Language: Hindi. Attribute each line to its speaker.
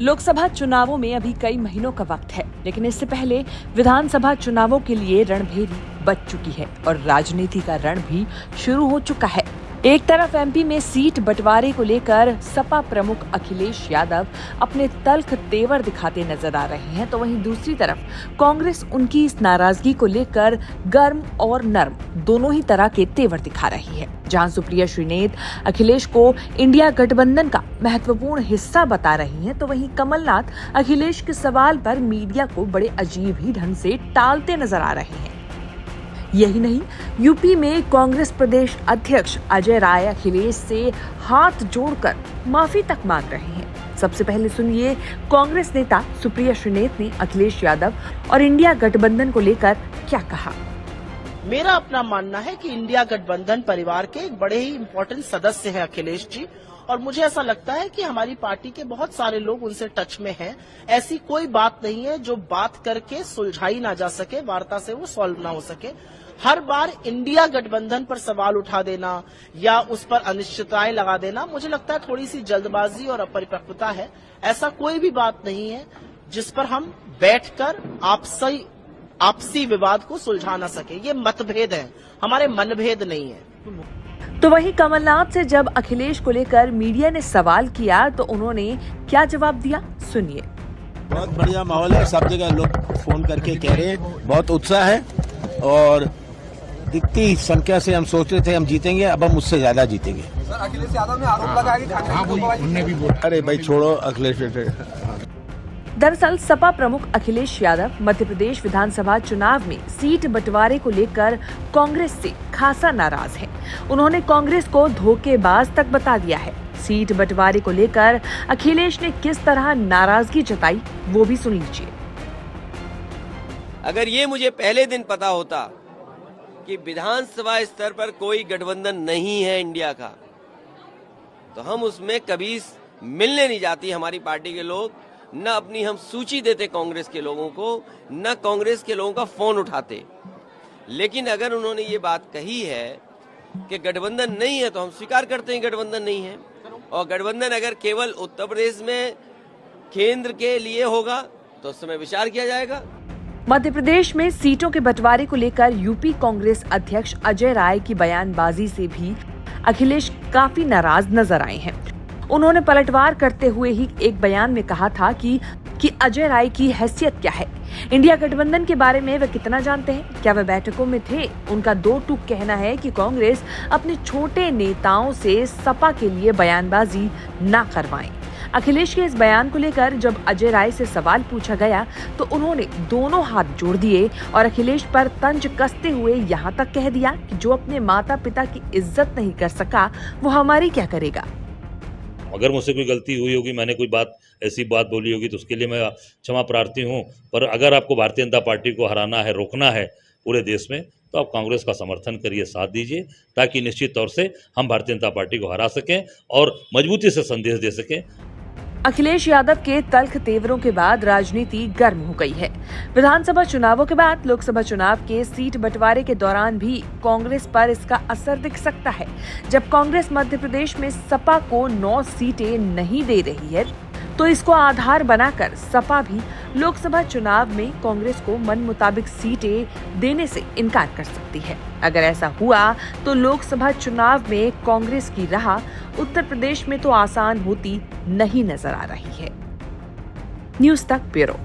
Speaker 1: लोकसभा चुनावों में अभी कई महीनों का वक्त है, लेकिन इससे पहले विधानसभा चुनावों के लिए रणभेरी बज चुकी है और राजनीति का रण भी शुरू हो चुका है। एक तरफ एमपी में सीट बंटवारे को लेकर सपा प्रमुख अखिलेश यादव अपने तल्ख तेवर दिखाते नजर आ रहे हैं, तो वहीं दूसरी तरफ कांग्रेस उनकी इस नाराजगी को लेकर गर्म और नर्म दोनों ही तरह के तेवर दिखा रही है। जहां सुप्रिया श्रीनेत अखिलेश को इंडिया गठबंधन का महत्वपूर्ण हिस्सा बता रही हैं, तो वहीं कमलनाथ अखिलेश के सवाल पर मीडिया को बड़े अजीब ही ढंग से टालते नजर आ रहे हैं। यही नहीं, यूपी में कांग्रेस प्रदेश अध्यक्ष अजय राय अखिलेश से हाथ जोड़कर माफी तक मांग रहे हैं। सबसे पहले सुनिए कांग्रेस नेता सुप्रिया श्रीनेत ने अखिलेश यादव और इंडिया गठबंधन को लेकर क्या कहा।
Speaker 2: मेरा अपना मानना है कि इंडिया गठबंधन परिवार के एक बड़े ही इम्पोर्टेंट सदस्य हैं अखिलेश जी, और मुझे ऐसा लगता है कि हमारी पार्टी के बहुत सारे लोग उनसे टच में हैं। ऐसी कोई बात नहीं है जो बात करके सुलझाई ना जा सके, वार्ता से वो सॉल्व ना हो सके। हर बार इंडिया गठबंधन पर सवाल उठा देना या उस पर अनिश्चितताएं लगा देना, मुझे लगता है थोड़ी सी जल्दबाजी और अपरिपक्वता है। ऐसा कोई भी बात नहीं है जिस पर हम बैठकर आपसी विवाद को सुलझा ना सके। ये मतभेद है, हमारे मनभेद नहीं है।
Speaker 1: तो वहीं कमलनाथ से जब अखिलेश को लेकर मीडिया ने सवाल किया तो उन्होंने क्या जवाब दिया, सुनिए।
Speaker 3: बहुत बढ़िया माहौल है, सब जगह लोग फोन करके कह रहे हैं, बहुत उत्साह है और दिखती संख्या से हम सोच रहे थे हम जीतेंगे, अब हम उससे ज्यादा जीतेंगे।
Speaker 4: सर, अखिलेश यादव ने आरोप लगाया कि ठाकरे भी बोला।
Speaker 3: अरे भाई छोड़ो अखिलेश।
Speaker 1: दरअसल सपा प्रमुख अखिलेश यादव मध्य प्रदेश विधानसभा चुनाव में सीट बंटवारे को लेकर कांग्रेस से खासा नाराज हैं। उन्होंने कांग्रेस को धोखेबाज तक बता दिया है। सीट बंटवारे को लेकर अखिलेश ने किस तरह नाराजगी जताई वो भी सुन लीजिए।
Speaker 5: अगर ये मुझे पहले दिन पता होता कि विधानसभा स्तर पर कोई गठबंधन नहीं है इंडिया का, तो हम उसमें कभी मिलने नहीं जाती हमारी पार्टी के लोग, न अपनी हम सूची देते कांग्रेस के लोगों को, न कांग्रेस के लोगों का फोन उठाते। लेकिन अगर उन्होंने ये बात कही है कि गठबंधन नहीं है, तो हम स्वीकार करते हैं गठबंधन नहीं है। और गठबंधन अगर केवल उत्तर प्रदेश में केंद्र के लिए होगा तो उस समय विचार किया जाएगा।
Speaker 1: मध्य प्रदेश में सीटों के बंटवारे को लेकर यूपी कांग्रेस अध्यक्ष अजय राय की बयानबाजी से भी अखिलेश काफी नाराज नजर आए हैं। उन्होंने पलटवार करते हुए ही एक बयान में कहा था कि अजय राय की हैसियत क्या है, इंडिया गठबंधन के बारे में वे कितना जानते हैं, क्या वे बैठकों में थे। उनका दो टूक कहना है कि कांग्रेस अपने छोटे नेताओं से सपा के लिए बयानबाजी ना करवाएं। अखिलेश के इस बयान को लेकर जब अजय राय से सवाल पूछा गया तो उन्होंने दोनों हाथ जोड़ दिए और अखिलेश पर तंज कसते हुए यहाँ तक कह दिया कि जो अपने माता पिता की इज्जत नहीं कर सका वो हमारी क्या करेगा।
Speaker 6: अगर मुझसे कोई गलती हुई होगी, मैंने कोई ऐसी बात बोली होगी तो उसके लिए मैं क्षमा प्रार्थी हूँ। पर अगर आपको भारतीय जनता पार्टी को हराना है, रोकना है पूरे देश में, तो आप कांग्रेस का समर्थन करिए, साथ दीजिए, ताकि निश्चित तौर से हम भारतीय जनता पार्टी को हरा सकें और मजबूती से संदेश दे सकें।
Speaker 1: अखिलेश यादव के तल्ख तेवरों के बाद राजनीति गर्म हो गई है। विधानसभा चुनावों के बाद लोकसभा चुनाव के सीट बंटवारे के दौरान भी कांग्रेस पर इसका असर दिख सकता है। जब कांग्रेस मध्य प्रदेश में सपा को 9 सीटें नहीं दे रही है, तो इसको आधार बनाकर सपा भी लोकसभा चुनाव में कांग्रेस को मन मुताबिक सीटें देने से इनकार कर सकती है। अगर ऐसा हुआ तो लोकसभा चुनाव में कांग्रेस की राह उत्तर प्रदेश में तो आसान होती नहीं नजर आ रही है। न्यूज़ तक ब्यूरो।